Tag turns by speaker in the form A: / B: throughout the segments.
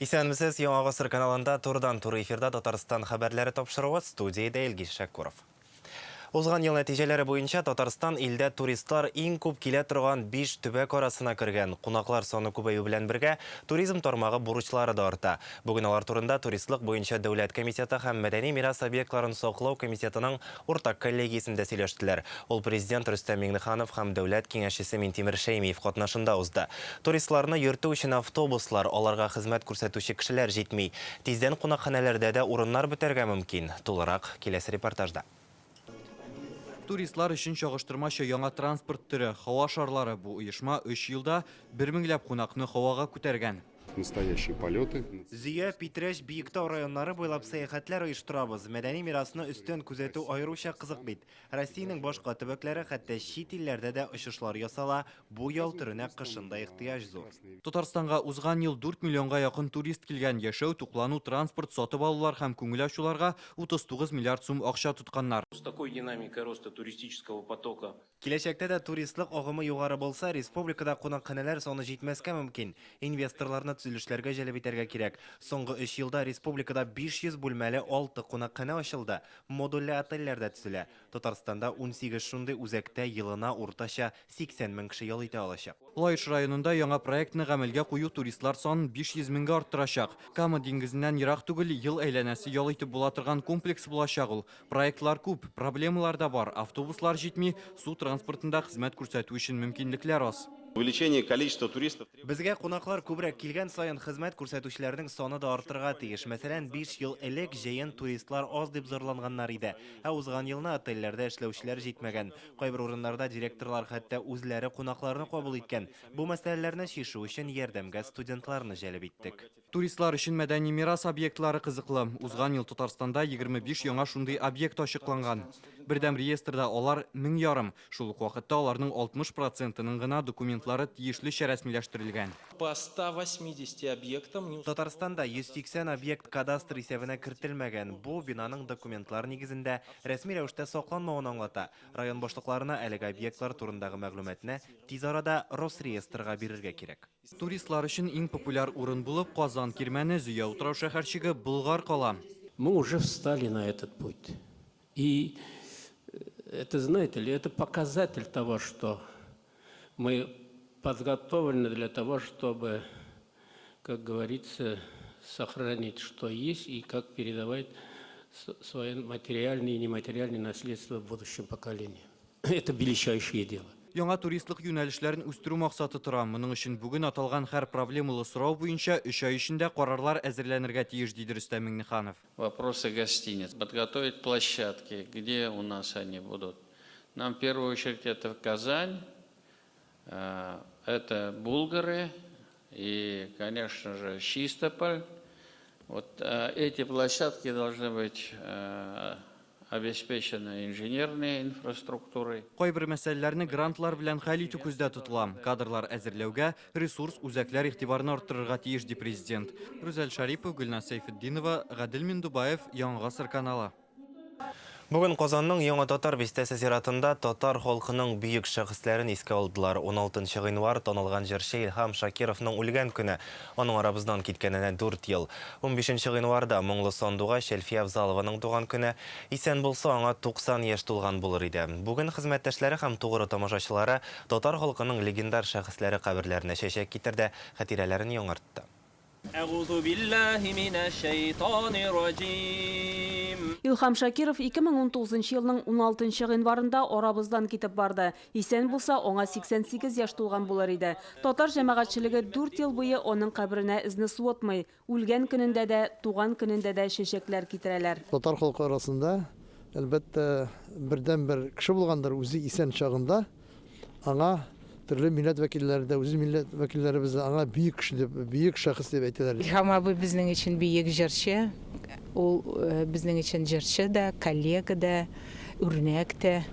A: Исәнмесез, Яңа Гасыр каналында турдан-тур эфирда Татарстан хәбәрләре тапшыруы, студияда Илгиз Шәкуров. Узган ел нәтиҗәләре буенча Татарстан илдә туристлар иң күп килә торган 5 төбәк арасына кергән. Кунаклар саны күбәю белән бергә туризм тармагы бурычлары да арта. Бүген алар турында туристлык буенча дәүләт комитеты һәм мәдәни мирас объектларын саклау комитетының уртак коллегиясендә сөйләштеләр. Ул президент Рөстәм Миңнеханов һәм дәүләт киңәшчесе Минтимер Шәймиев катнашында узды. Туристларны йөртү өчен автобуслар, аларга хезмәт күрсәтүче кешеләр җитми. Тиздән кунакханәләрдә дә урыннар бетәргә мөмкин. Тулырак киләсе репортажда.
B: Туристлар өчен чагыштырмача яңа транспорт түрі һава шарлары бу оешма 3 елда 1000ләп кунакны һавага күтәргән.
C: Настоящие полеты.
A: Зөя, Питрәш, Биектау районнары буйлап сәяхәтләр оештырабыз. Мәдәни мирасны өстен күзәтү аеруча кызык бит. Россиянең башка төбәкләре хәтта чит илләрдә дә очышлар ясала. Бу ял төренә кышында ихтыяҗ зур.
B: Татарстанга узган ел 4 миллионга якын турист килгән, яшәү, туклану, транспорт, сатып алулар һәм күңел ачуларга 39 миллиард сум акча тотканнар.
D: С такой динамикой роста туристического потока.
A: Киләчәктә дә туристлык агымы югары булса, республикада кунакханәләр саны җитмәскә мөмкин. Инвесторларны төзелешләргә җәлеп итәргә кирәк. Соңгы 3 елда республикада 500 бүлмәле 6 кунакханә ачылды. Модульле отельләрдә төзелә. Татарстанда 18 шундый үзәктә елына уртача 80 мең кеше ял итә алачак.
B: Лаиш районында яңа проектны гамәлгә кую туристлар санын 500 меңгә арттырачак. Кама диңгезеннән ерак түгел ел әйләнәсе ял итеп була торган комплекс булачак ул. Проектлар күп, проблемалар да бар. Автобуслар җитми, су транспортында хезмәт күрсәтү өчен мөмкинлекләр аз.
C: Увеличение количества туристов.
A: Безгә кунаклар күбрәк килгән саен хезмәт күрсәтүчеләрнең саны да артырга тиеш. Мәсәлән, 5 ел элек җәен туристлар аз дип зарланганнар иде. Ә узган елны отельләрдә эшләүчеләр җитмәгән. Кайбер урыннарда директорлар хәтта үзләре кунакларны кабул иткән. Бу мәсьәләләрне чишү өчен ярдәмгә студентларны җәлеп иттек.
B: Туристлар өчен мәдәни мирас объектлары кызыклы. Узган ел Татарстанда 25 яңа шундый объект ачыкланган. Бердәм реестрда алар 1000 Шул ук вакытта аларның 60%-ның гына документлары тиешлечә рәсмиләштерелгән.
E: По 180 объектам.
A: Татарстанда 180 объект кадастр исәбенә кертелмәгән. Бу бинаның документлар нигезендә рәсми рәвештә сакланмавын аңлата. Район башлыкларына әлеге объектлар турындагы мәгълүматны тиз арада Росреестрга бирергә кирәк.
B: Туристлар өчен иң популяр урын булып Казан Кирмәне Зөя утрау шәһәрчеге Болгар кала.
F: Мы уже встали на этот путь. И это, знаете ли, это показатель того, что мы подготовлены для того, чтобы, как говорится, сохранить, что есть, и как передавать свое материальное и нематериальное наследство в будущем поколению. Это величайшее дело.
B: Яңа туристлык юнәлешләрен үстерү максаты тора. Моның өчен бүген аталган һәр проблемалы сорау буенча 3 ай эчендә карарлар әзерләнергә тиеш, диде Рөстәм Миңнеханов.
G: Вопросы гостиниц. Подготовить площадки, где у нас они будут. Нам в первую очередь это Казань, это Булгары и, конечно же, Чистополь. Вот эти площадки должны быть обеспечены инженерной инфраструктурой.
B: Кайбер мәсьәләләрне грантлар белән хәл итү күздә тотыла. Кадрлар әзерләүгә, ресурс үзәкләр игътибарны арттырырга тиеш, ди президент. Рүзәл Шарипов, Гөлнас Сәйфетдинова, Гадел Миндубаев, Яңа Гасыр каналы.
A: Бүген Казанның Яңа Татар бистәсе зиратында татар халкының бөек шәхесләрен искә алдылар. 16 гыйнвар танылган җырчы Илһам Шакировның үлгән көне. Аның арабыздан киткәненә 4 ел. 15 гыйнварда моңлы сандуга Шәлфия Авзалованың туган көне. Исән булса, аңа 90 яшь тулган булыр иде. Бүген хезмәттәшләре һәм тугры тамашачылары татар халкының легендар шәхесләре каберләренә чәчәк китерде, хатирәләрен яңартты.
E: Әгузу биллаһи минәш шәйтанир раҗим.
H: Илһам Шакиров 2019 елның 16 гыйнварында арабыздан китеп барды. Исән булса, аңа 88 яшь тулган булыр иде. Татар җәмәгатьчелеге 4 ел буе аның каберенә изне суытмый. Үлгән көнендә дә, туган көнендә дә чәчәкләр китерәләр.
I: Татар халкы арасында, әлбәттә, бердән-бер кеше булгандыр, үзе исән чагында. Аңа төрле милләт вәкилләре дә, үз милләт вәкилләребез аңа бөек кеше дип, бөек шәхес дип әйтәләр.
J: Илһам абый безнең өчен бөек җырчы. Ул безнең өчен җырчы да, коллега да, үрнәк тә.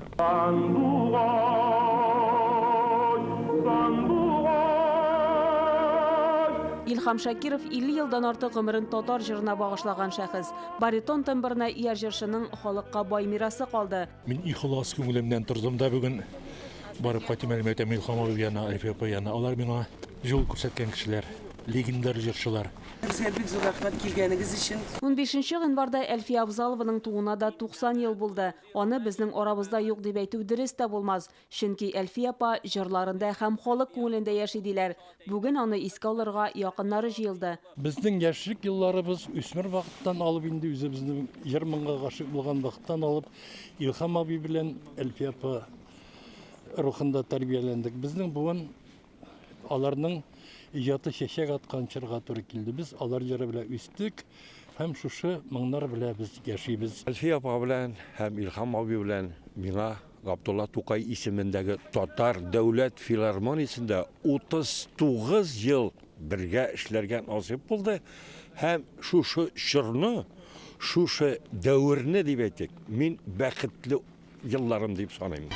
H: Илһам Шакиров 50 елдан артык гомерен татар җырына багышлаган шәхес. Баритон тембрына ияр җырчының халыкка бай мирасы калды.
K: Мин ихлас күңелемнән тордым да бүген барып Фатима Илһам абый яна, Айфа апа яна. Алар миңа жол күрсәткән кешеләр. легендар җырчылар.
H: 15 гыйнварда Әлфия Абзалованың туына да 90 ел булды. Аны безнең арабызда юк дип әйтү дөрес тә булмас. Чөнки Әлфия апа җырларында һәм халык күңелендә яши диләр. Бүген аны искә алырга якыннары җыелды.
K: Безнең яшьлек елларыбыз үсмер вакыттан алып инде үзебезнең җыр-моңга гашык булган вакыттан алып Илһам абый белән Әлфия апа рухында тәрбияләндек. Безнең буын аларның иҗаты чәчәк аткан чорга туры килде. Без алар җыры белән үстек һәм шушы моңнар белән без яшибез.
L: Әлфия апа белән һәм Илһам абый белән миңа Габдулла Тукай исемендәге Татар дәүләт филармониясендә 39 ел бергә эшләргә насыйп булды. Һәм шушы чорны, шушы дәверне дип әйтик, мин бәхетле елларым дип саныйм.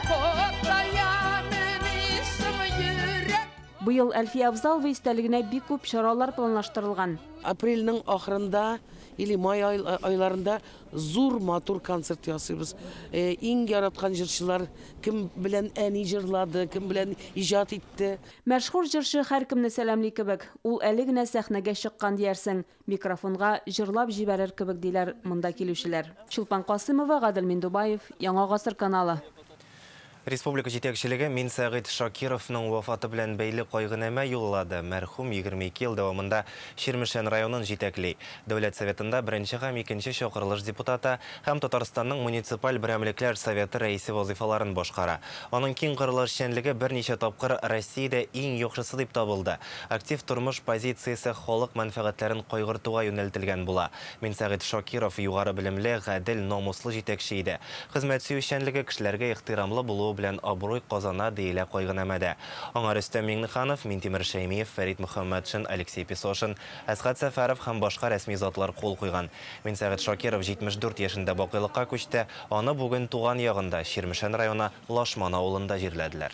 H: Быел Әлфия Абзалова истәлегенә бик күп чаралар планлаштырылган.
M: Апрельнең ахырында или май айларында зур матур концерт ясыйбыз. Иң яраткан җырчылар кем белән әни җырлады, кем белән иҗат итте.
H: Мәшһүр җырчы һәркемне сәламли кебек, ул әле генә сәхнәгә чыккан диярсең, микрофонга җырлап җибәрер кебек диләр монда килүчеләр. Чулпан Касымова, Гадел Миндубаев, Яңа гасыр каналы.
A: Республика җитәкчелеге Минсәгыйть Шакировның вафаты белән бәйле кайгынама юллады. Мәрхүм 22 ел дәвамында Ширмешән районын җитәкли. Дәүләт советында 1-нче һәм 2-нче чакырылыш депутаты һәм Татарстанның муниципаль берәмлекләр советы рәисе вазифаларын башкара. Аның киң кырлы эшчәнлеге берничә тапкыр Россиядә иң яхшысы дип табылды. Актив тормыш позициясе халык мәнфәгатьләрен кайгыртуга юнәлтелгән була. Минсәгыйть Шакиров югары белемле, гадел, намуслы җитәкче иде. Хезмәт сөючәнлеге кешеләргә ихтирамлы булуы белән абруй казана диелә кайгынамада. Аңа Рөстәм Миңнеханов, Минтимер Шәймиев, Фәрит Мөхәммәтшин, Алексей Песошин, Әсгать Сәфәров һәм башка рәсми затлар кул куйган. Минсәгыйть Шакиров 74 яшендә бакыйлыкка күчте. Аны бүген туган ягында Ширмешән районы Лашман авылында җирләделәр.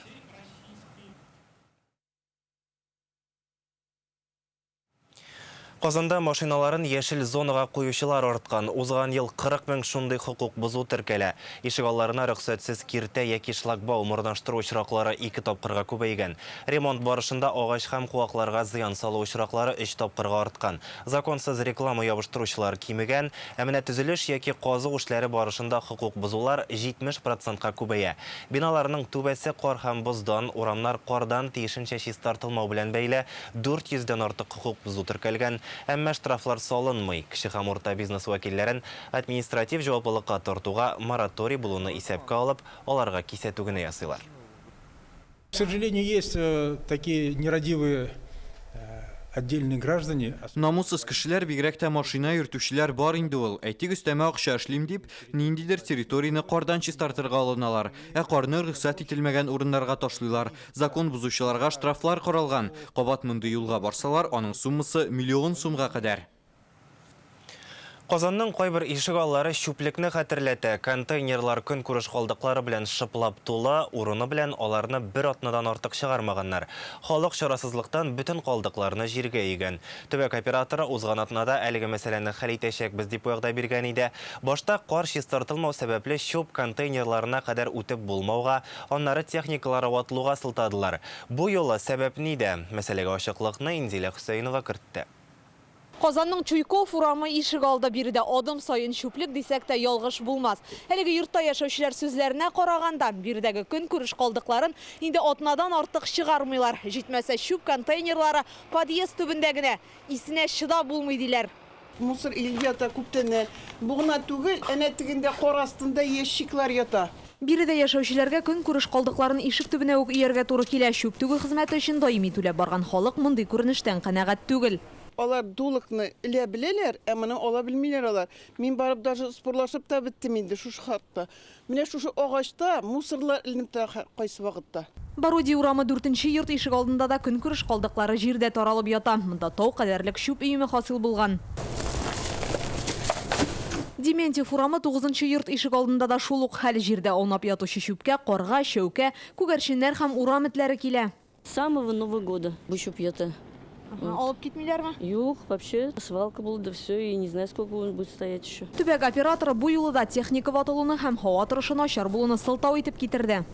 A: Казанда машиналарын яшел зонага куючылар арткан. Узган ел 40 мең шундый хукук бузу теркәлә. Ишегалларына рөхсәтсез киртә яки шлагбаум урнаштыру очраклары 2 тапкырга күбәйгән. Ремонт барышында агач һәм куакларга зыян салу очраклары 3 тапкырга арткан. Законсыз реклама ябыштыручылар кимегән, ә менә төзелеш яки казу эшләре барышында хукук бузулар 70%-ка күбәя. Биналарның түбәсе кар һәм боздан, урамнар кардан тиешенчә чистартылмау белән бәйле 400-дән артык хукук бузу теркәлгән. Әмма штрафлар салынмый. Кече һәм урта бизнес вәкилләрен административ җаваплылыкка тартуга мораторий булуны исәпкә алып, аларга кисәтү генә ясыйлар.
N: К сожалению, есть такие нерадивые отдельные граждане.
B: Намуссыз кешеләр бигрәк тә машина йөртүчеләр бар инде ул. Әйтик, өстәмә акча эшлим дип, ниндидер территорияны кардан чистартырга алыналар. Ә карны рөхсәт ителмәгән урыннарга ташлыйлар. Закон бузучыларга штрафлар каралган. Кабат мондый юлга барсалар, аның суммасы миллион сумга кадәр.
A: Казанның кайбер ишегаллары чүплекне хәтерләтә. Контейнерлар көнкүреш калдыклары белән шыплап тула, урыны белән аларны бер атнадан артык чыгармаганнар. Халык чарасызлыктан бүтән калдыкларны җиргә игән. Төбәк операторы узган атнада әлеге мәсьәләне хәл итәчәкбез дип вәгъдә биргән иде. Башта кар чистартылмау сәбәпле чүп контейнерларына кадәр үтеп булмауга, аннары техникалары ватылуга сылтадылар. Бу юлы сәбәп нидә? Мәсьәләгә ачыклыкны Инзилә Хөсәйнова кертте.
O: Казанның Чуйков урамы ишек алды биредә адым сайын чүплек дисәк тә ялгыш булмас. Әлеге йортта яшәүчеләр сүзләренә караганда, биредәге көнкүреш калдыкларын инде атнадан артык чыгармыйлар. Җитмәсә чүп контейнерлары подъезд төбендә генә, исенә чыдап булмый диләр.
P: Мусор ил ята күптән. Бугына түгел, әнә тигендә кар астында ящиклар ята.
O: Биредә яшәүчеләргә көнкүреш калдыкларын ишек төбенә үк ияргә туры килә. Чүп түгел хезмәте өчен даими түләп барган халык мондый күренештән канәгать түгел.
P: Алар дулыкны илә беләләр, ә моны ала белмиләр алар. Мин барып даже спорлашып та биттем инде шушы хатта. Менә шушы агачта мусорлар иленеп тә кайсы вакытта.
O: Баруди урамы 4-нче йорт ишек алдында да көнкүреш калдыклары җирдә таралып ята. Монда тау кадәрлек чүп өеме хасил булган. Дементьев урамы 9-нчы йорт ишек алдында да шул ук хәл җирдә аунап ятучы чүпкә, карга, шәүкә, күгәрченнәр һәм урам этләре килә.
Q: С самого Нового года бу чүп ята.
O: Алып китмиләрме?
Q: Юк, вообще свалка была, да все, и не знаю, сколько он будет стоять еще.
O: Төбәк операторы бу юлы да техника ватылуны һәм һава торышы начар булуны сылтау итеп китерде.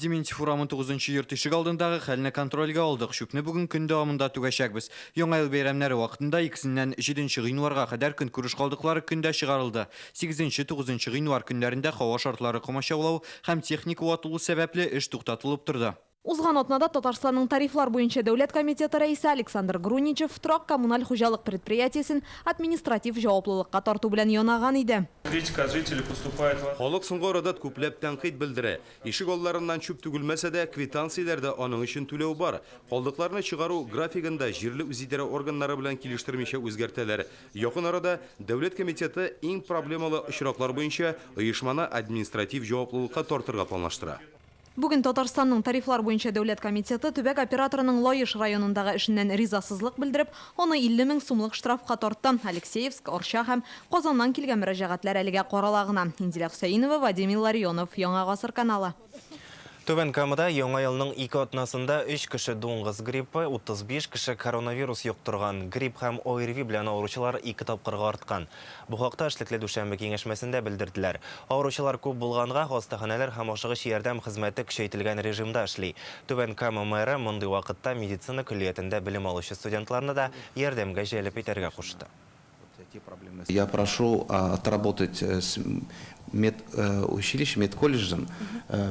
B: Дементьев урамын 9-нчы йорт ишек алдындагы хәлне контрольгә алдык. Шүпне бүген көн дәвамында түгәчәкбез. Яңа ел бәйрәмнәре вакытында 2-ннән 7 гыйнварга кадәр көн күреш калдыклары көндә чыгарылды. 8-9 гыйнвар көннәрендә һава шартлары комачаулау һәм техник ватылу сәбәпле эш туктатылып торды.
O: Узган атнада Татарстанның тарифлар буенча дәүләт комитеты рәисе Александр Груничев торак коммуналь хуҗалык предприятиесен административ җаваплылыкка тарту белән янаган иде.
R: Критика от жителей поступает.
C: Халык соңгы арада күпләп тәнкыйть белдерә. Ишек алларыннан чүп түгелмәсә дә, квитанцияләрдә аның өчен түләү бар. Калдыкларны чыгару графигында җирле үзидарә органнары белән килештермичә үзгәртәләр. Якын арада дәүләт комитеты иң проблемалы очраклар буенча оешманы административ җаваплылыкка тартырга планлаштыра.
O: Бүген Татарстанның тарифлар буенча дәүләт комитеты төбәк операторының Лаеш районындагы эшеннән ризасызлык белдереп, аны 50 000 сумлык штрафка тартты. Алексеевск, Орча һәм Казаннан килгән мөрәҗәгатьләр әлегә каралагына. Инзилә Хөсәйнова, Вадим Илларионов, Яңа гасыр каналы.
A: Түбән Камада яңа елның 2 атнасында 3 кеше дуңгыз гриппы, 35 кеше коронавирус юктырган. Грипп һәм ОРВИ белән авыручылар 2 тапкырга арткан. Бу хакта эшлекле дүшәмбе киңәшмәсендә белдерделәр. Авыручылар күп булганга, хастаханәләр һәм ашыгыч ярдәм хезмәте көчәйтелгән режимда эшли. Түбән Кама мэры мондый вакытта медицина көллиятендә белем алучы студентларны да ярдәмгә җәлеп итәргә кушты.
S: Я прошу отработать с училищем, медколледжем,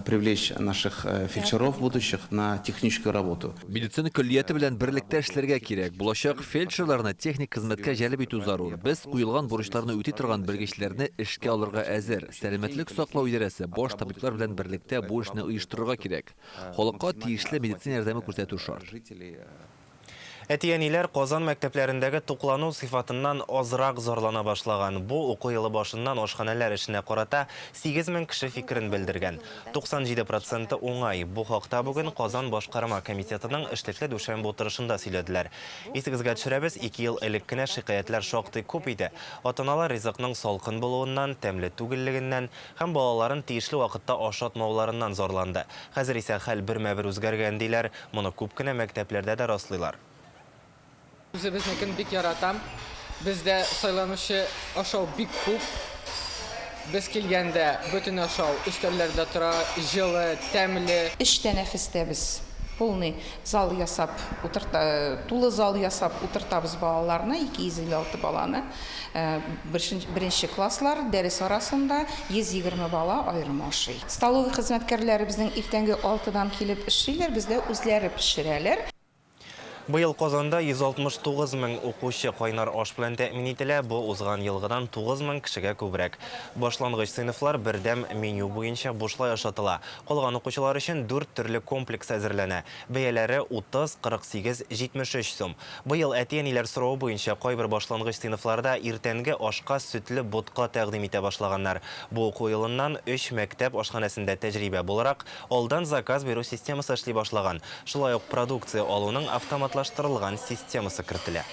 S: привлечь наших фельдшеров будущих на техническую работу.
T: Медицина көллияты белән берлектә эшләргә кирәк. Булачак фельдшерларны техник хезмәткә җәлеп итү зарур. Без куелган бурычларны үти торган белгечләрне эшкә алырга әзер. Сәламәтлек саклау идарәсе баш табиблар белән берлектә бу эшне оештырырга кирәк. Халыкка тиешле медицина ярдәме күрсәтү шарт.
A: Әтиәниләр Казан мәктәпләрендәге туклану сыйфатыннан азрак зарлана башлаган. Бу уку елы башыннан ашханәләр эшенә карата 8000 кеше фикерен белдергән. 97% уңай. Бу хакта бүген Казан башкарма комитетының эшлекле дүшәмбе утырышында сөйләделәр. Исегезгә төшерәбез, 2 ел элек кенә шикаятьләр шактый күп иде. Ата-аналар ризыкның салкын булуыннан, тәмле түгеллегеннән һәм балаларын тиешле вакытта ашатмауларыннан зарланды. Хәзер исә хәл бермә-бер үзгәргән диләр. Моны күп кенә мәктәпләрдә дә раслыйлар.
U: Үзебезнекен бик яратам. Бездә сайланучы ашау бик күп. Без килгәндә бөтен ашау өстәлләрдә тора, җылы, тәмле.
J: Эштә нәфестәбез. Полный зал ясап, тулы зал ясап утыртабыз балаларны, 256 баланы. Беренче класслар дәрес арасында 120 бала аерым ашый. Столовый хезмәткәрләре безнең иртәнге 6-дан килеп эшлиләр, бездә үзләре пешерәләр.
A: Быел Казанда 169 000 укучы кайнар аш белән тәэмин ителә. Бу узган елгыдан 9 000 кешегә күбрәк. Башлангыч сыйныфлар бердәм меню буенча бушлай ашатыла. Калган укучылар өчен 4 төрле комплекс әзерләнә. Бәяләре 30, 48, 73 сум. Быел әтиәниләр соравы буенча кайбер башлангыч сыйныфларда иртәнге ашка сөтле ботка тәкъдим итә башлаганнар. Бу уку елыннан 3 мәктәп ашханәсендә тәҗрибә буларак алдан заказ бирү системасы эшли башлаган. Шулай ук продукция алуның автоматлаштырылган системасы кертелә.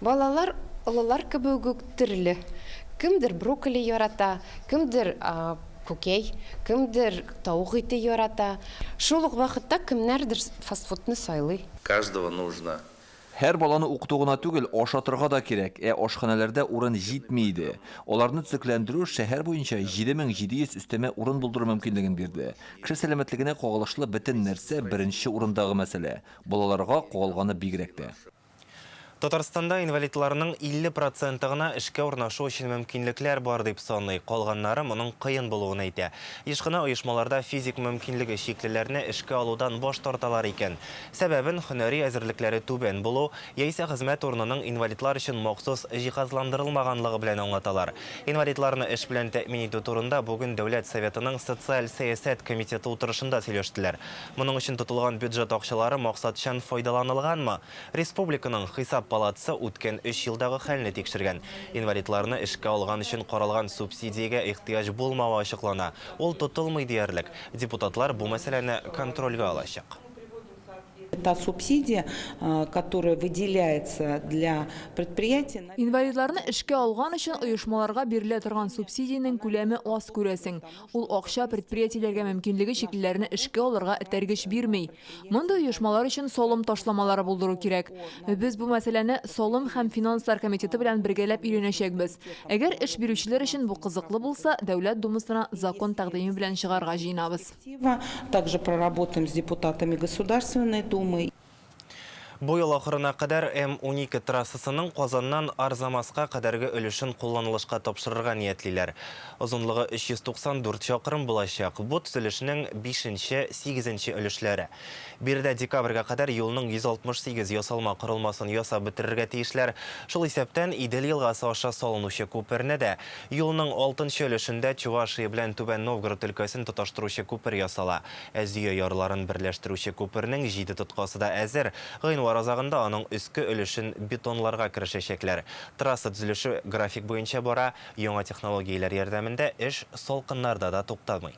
V: Балалар олылар кебек төрле. Кемдер брокколи ярата, кемдер күкәй, кемдер тауык ите ярата. Шул ук вакытта кемнәрдер фастфудны сайлый.
W: Каждого нужно.
T: Һәр баланы укытуына түгел, ашатырга да кирәк. Ашханәләрдә урын җитми иде. Аларны төзекләндерү шәһәр буенча 7700 өстәмә урын булдыру мөмкинлеген бирде. Кеше сәламәтлегенә кагылышлы бөтен нәрсә беренче урындагы мәсьәлә. Балаларга кагылганы бигрәк тә.
A: Татарстанда инвалидларның 50% гына эшкә урнашу өчен мөмкинлекләр бар дип саный. Калганнары моның кыен булуын әйтә. Еш кына оешмаларда физик мөмкинлеге чиклеләрне эшкә алудан баш тарталар икән. Сәбәбен һөнәри әзерлекләре түбән булу, яисә хезмәт урынының инвалидлар өчен махсус җиһазландырылмаганлыгы белән аңлаталар. Инвалидларны эш белән тәэмин итү турында бүген Дәүләт Советының социаль сәясәт комитеты утырышында сөйләштеләр. Моның өчен тотылган бюджет акчалары максатчан файдаланылганмы? Республиканың хисап палатасы үткән 3 елдагы хәлне тикшергән. Инвалидларны эшкә алган өчен каралган субсидиягә ихтыяҗ булмавы ачыклана. Ул тотылмый диярлек. Депутатлар бу мәсьәләне контрольгә алачак.
D: та субсидия, которая выделяется для предприятий.
O: Инвалидларны эшкә алган өчен оешмаларга бирелә торган субсидияның күләме аз күрәсең. Ул акча предприятиеләргә мөмкинлеге чикләрне эшкә алырга этәргеч бирмей. Мондый оешмалар өчен солым ташламалары булдыру кирәк. Без бу мәсьәләне солым һәм финанслар комитеты белән бергәләп өйрәнәчәкбез. Әгәр эш бирүчеләр өчен бу кызыклы булса, Дәүләт Думасына закон тәкъдиме белән чыгарга җыенабыз.
D: Также проработаем с депутатами Государственной Думы.
A: Бу ел ахырына кадәр М12 трассасының Казаннан Арзамасқа кадәрге өлешен кулланылышка тапшырырга ниятлиләр. Озынлыгы 394 чакрым булачак. Бу төзелешнең 5-8 өлешләре. Биредә декабрьгә кадәр юлның 168 ясалма корылмасын ясап бетерергә тиешләр. Шул исәптән Идел елгасы аша салынучы күперне дә юлның 6-нчы өлешендә Чувашия белән Түбән Новгород өлкәсен тоташтыручы күпер ясала. Әзия ярларын берләштерүче күпернең 7 тоткасы да әзер. Аразагында аның өске өлешен бетонларга керешәчәкләр. Трасса төзелеше график буенча бара, яңа технологияләр ярдәмендә эш салкыннарда да туктамый.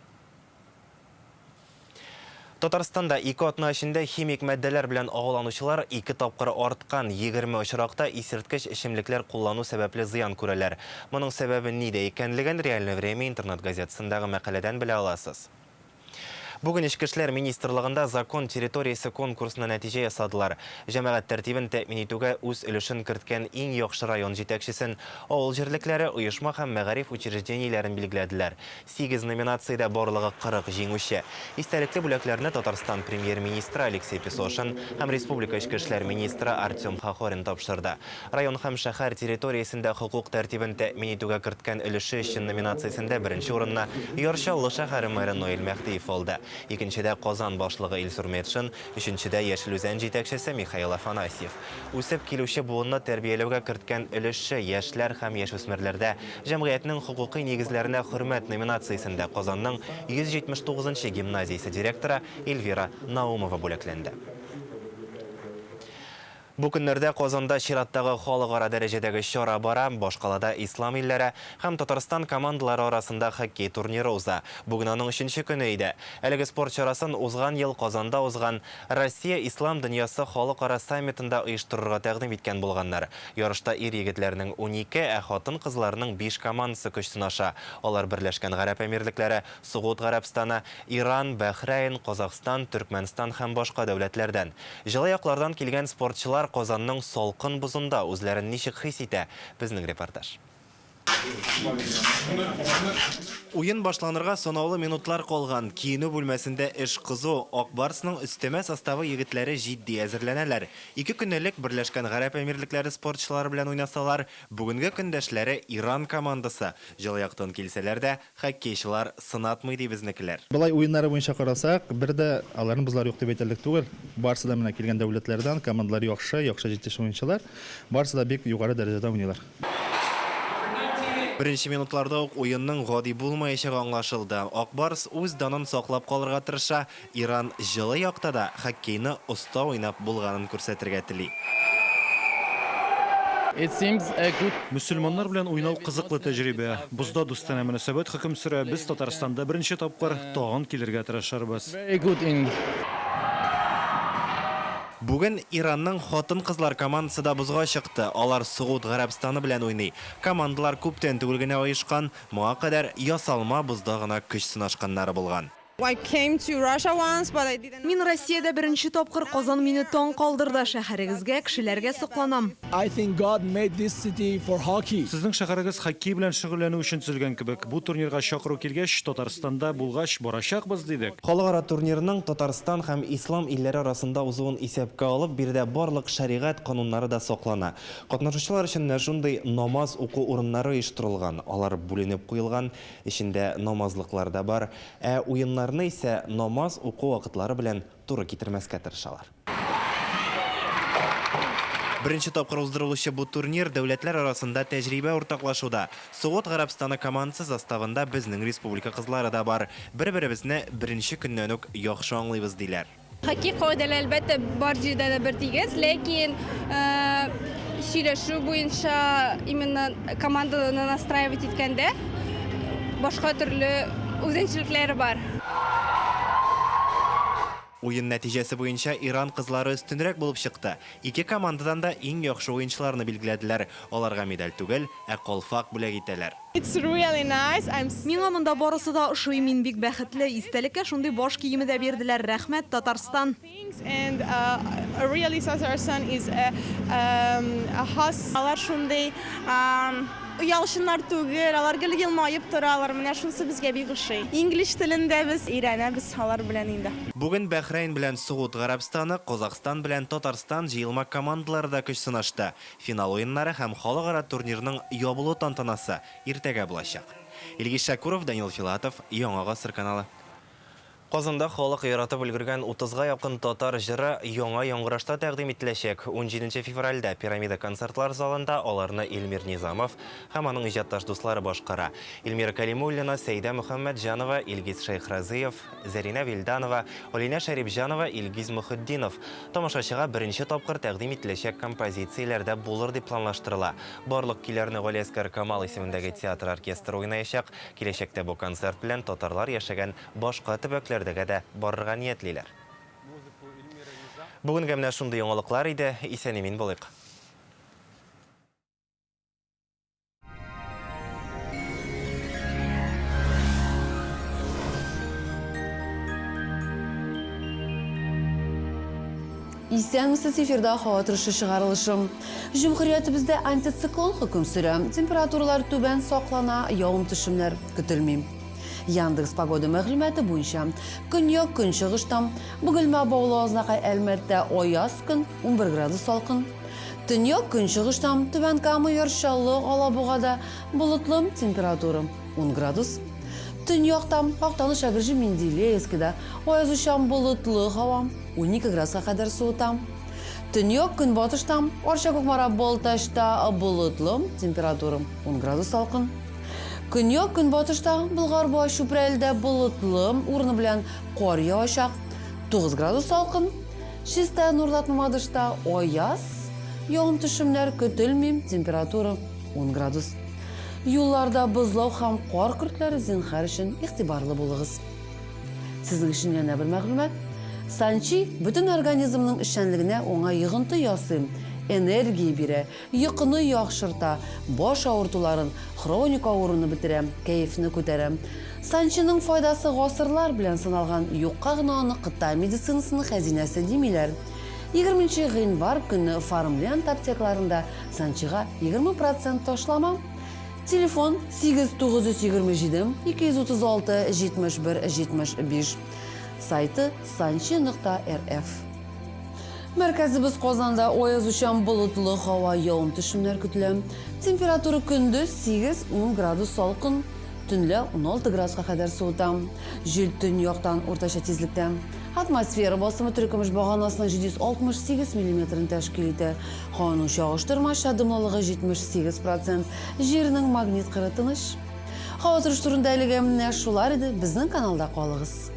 A: Татарстанда 2 атна эчендә химик матдәләр белән агуланучылар 2 тапкыр арткан, 20 очракта исерткеч эчемлекләр куллану сәбәпле зыян күрәләр. Моның сәбәбе нидә икәнлеген Реальное время интернет-газетасындагы мәкаләдән белә аласыз. Бүген Ичке эшләр министрлыгында закон территориясе конкурсына нәтиҗә ясадылар. Җәмәгать тәртибен тәэмин итүгә үз өлешен керткән иң яхшы район җитәкчесен авыл җирлекләре, оешма һәм мәгариф учреждениеләрен билгеләделәр. 8 номинациядә барлыгы 40 җиңүче. Истәлекле бүләкләрне Татарстан премьер-министры Алексей Песошин һәм республика Ичке эшләр министры Артем Хохорин тапшырды. Район һәм шәһәр территориясендә хукук тәртибен тәэмин итүгә керткән өлеше өчен номинациясендә беренче урынны Ярчаллы шәһәре мэры Ноэль Мәхтиев алды. Икенчедә Казан башлыгы Илсур Метшин, өченчедә Яшел Үзән җитәкчесе Михаил Афанасьев. Үсеп килүче буынны тәрбияләүгә керткән өлеше яшьләр һәм яшүсмерләрдә җәмгыятьнең хукукый нигезләренә хөрмәт номинациясендә Казанның 179-нчы гимназиясе директоры Эльвира Наумова бүләкләнде. Бу көннәрдә Казанда чираттагы халыкара дәрәҗәдәге чара бара, башкалада ислам илләре һәм Татарстан командалары арасында хоккей турниры уза. Бүген аның 3нче көне иде. Әлеге спорт чарасын узган ел Казанда узган Россия ислам дөньясы халыкара саммитында оештырырга тәкъдим иткән булганнар. Ярышта ир-егетләрнең 12, ә хатын-кызларның 5 командасы көч сынаша. Алар Берләшкән Гарәп Әмирлекләре, Сугуд Гарәбстаны, Иран, Бәхрәйн, Казакстан, Төркмәнстан һәм башка дәүләтләрдән. Җылы яклардан килгән спортчылар Казанның салкын бузында үзләрен ничек хис итә? Безнең репортаж. Уен башланырга санаулы минутлар калган. Киенү бүлмәсендә эш кызу. Акбарсның өстәмә составы егетләре җитди әзерләнәләр. 2 көнлек Берләшкән Гарәп Әмирлекләре спортчылары белән уйнасалар, бүгенге көндәшләре Иран командасы. Җылы яктан килсәләр дә, хоккейчылар сынатмый ди безнекеләр.
F: Былай уеннары буенча карасак, бер дә аларның бузлар юк дип әйтерлек түгел. Барысы да менә килгән дәүләтләрдән командалар яхшы җитешә уенчылар. Барысы да бик югары дәрәҗәдә уйныйлар.
A: Беренче минутларда ук уенның гади булмаячагы аңлашылды. Акбарс үз данын саклап калырга тырыша, Иран җылы якта да хоккейны оста уйнап булганын күрсәтергә тели.
W: Мөселманнар белән уйнау кызыклы тәҗрибә. Бузда дустана мөнәсәбәт хөкем сөрә. Без Татарстанда беренче тапкыр тагын килергә тырышабыз.
A: Бүген Иранның хатын-кызлар командасы да бузга чыкты. Алар Сугуд Гарәбстаны белән уйный. Командалар күптән түгел генә оешкан, моңа кадәр ясалма бузда гына көч сынашканнары булган.
O: Мин Россиядә беренче тапкыр Казан мине таң калдырды. Шәһәрегезгә, кешеләргә сокланам.
W: Сезнең шәһәрегез хоккей белән шөгыльләнү өчен төзелгән кебек. Бу турнирга чакыру килгәч, Татарстанда булгач барачакбыз дидек.
A: Халыкара турнирның Татарстан һәм ислам илләре арасында узуын исәпкә алып, биредә барлык шәригать кануннары да саклана. Катнашучылар өчен шундый намаз уку урыннары оештырылган. Алар бүленеп куелган, эчендә намазлыклар да бар, ә уеннарны исә намаз уку вакытлары белән туры китермәскә тырышалар. Беренче тапкыр уздырылучы бу турнир дәүләтләр арасында тәҗрибә уртаклашуда. Сугуд Гарәбстаны командасы составында безнең республика кызлары да бар. Бер-беребезне беренче көннән үк яхшы аңлыйбыз диләр.
X: Хоккей кагыйдәләре әлбәттә бар җирдә дә бер тигез, ләкин сөйләшү буенча именно команданы настраивать иткәндә башка төрле үзенчәлекләре бар.
A: Ойын нәтижесі бойынша Иран қызлары үстінірек болып шықты. Ике командадан да ең яхшы ойыншыларны билгеләделәр. Оларға медаль түгел, қолфақ бүләк итәләр.
O: Миңа монда барысы да ошый, мин бик бәхетле. Истәлеккә шундый баш киеме дә бирделәр. Рәхмәт, Татарстан.
X: Алар шундый уялышыннар түгел, алар гел елмаеп торалар. Менә шунысы безгә бик ошый. Инглиш телендә без өйрәнәбез алар белән инде.
A: Бүген Бәхрәйн белән Сугуд Гарәбстаны, Казакстан белән Татарстан җыелма командалары да көч сынашты. Финал ойыннары һәм халыкара турнирның ябылу тантанасы иртәгә булачак. Илгиз Шәкуров, Данил Филатов, Яңа Гасыр каналы. Казанда халык яратып өлгергән 30-га якын татар җыры яңа яңгырашта тәкъдим ителәчәк. 17 февральдә Пирамида концертлар залында аларны Илмир Низамов һәм аның иҗатташ дуслары башкара. Илмира Калимуллина, Сәйдә Мөхәммәтҗанова, Илгиз Шәйхразыев, Зәринә Вилданова, Алина Шәрипҗанова, Илгиз Мөхетдинов. Тамашачыга беренче тапкыр тәкъдим ителәчәк композицияләрдә булыр дип планлаштырыла. Барлык киләрне Галиәскәр Камал исемендәге театр оркестры уйнаячак. Киләчәктә бу концерт белән татарлар яшәгән башка төбәкләрдә дә барырга ниятлиләр. Бүгенгә менә шундый яңалыклар иде. Исән-имин булыйк.
E: Исәнмесез, эфирда һава торышы чыгарылышым. Җөмһүриятебездә антициклон хөкем сөрә. Температуралар түбән саклана, явым-төшемнәр көтелми. Яндекс погода мәгълүматы буенча көньяк көнчыгыштан Бөгелмә Баулы-Азнакай Әлмәттә аяз көн 11 градус салкын. Төньяк көнчыгыштан Түбән Кама Яршаллы Алабугада болытлы температура 10 градус. Төньяктан Актаныш Әгерҗе Менделеевскида аязучан болытлы һава 12 градуска кадәр суыта. Төньяк көнбатыштан Арча Кукмара Балташта болытлы температура 10 градус салкын. Көньяк көнбатышта Болгар-Буа Чүпрәлдә болытлы урыны белән кар явачак 9 градус салкын. Чиста Нурлатмадышта аяз, явым-төшемнәр көтелми, температура 10 градус. Юлларда бозлау һәм кар көртләре зинһар өчен игътибарлы булыгыз. Сезнең өчен яңа бер мәгълүмат. Санчи бөтен организмның эшчәнлегенә уңай йогынты ясый. Энергия бирә, йокыны яхшырта, баш авыртуларын, хроник авыруны бетерә, кәефне күтәрә. Санчиның файдасы гасырлар белән саналган, юкка гына аны Кытай медицинасының хәзинәсе димиләр. 20 гыйнвар көнне Фармленд аптекаларында санчига 20% ташлама. Телефон 8927 236 71 75. Сайты sanchi.rf. Мәркәзебез Казанда аязучан болытлы һава, явым-төшемнәр көтелә. Температура көндез 8-10 градус салкын, төнлә 16 градуска кадәр суыта. Җил төньяктан уртача тизлектә. Атмосфера басымы төркемеш баганасының 768 мм тәшкил итә. Һаваның чагыштырмача дымлылыгы 78%. Җирнең магнит кыры тыныч. Һава торышы турында әлегә менә шулар иде. Безнең каналда калыгыз.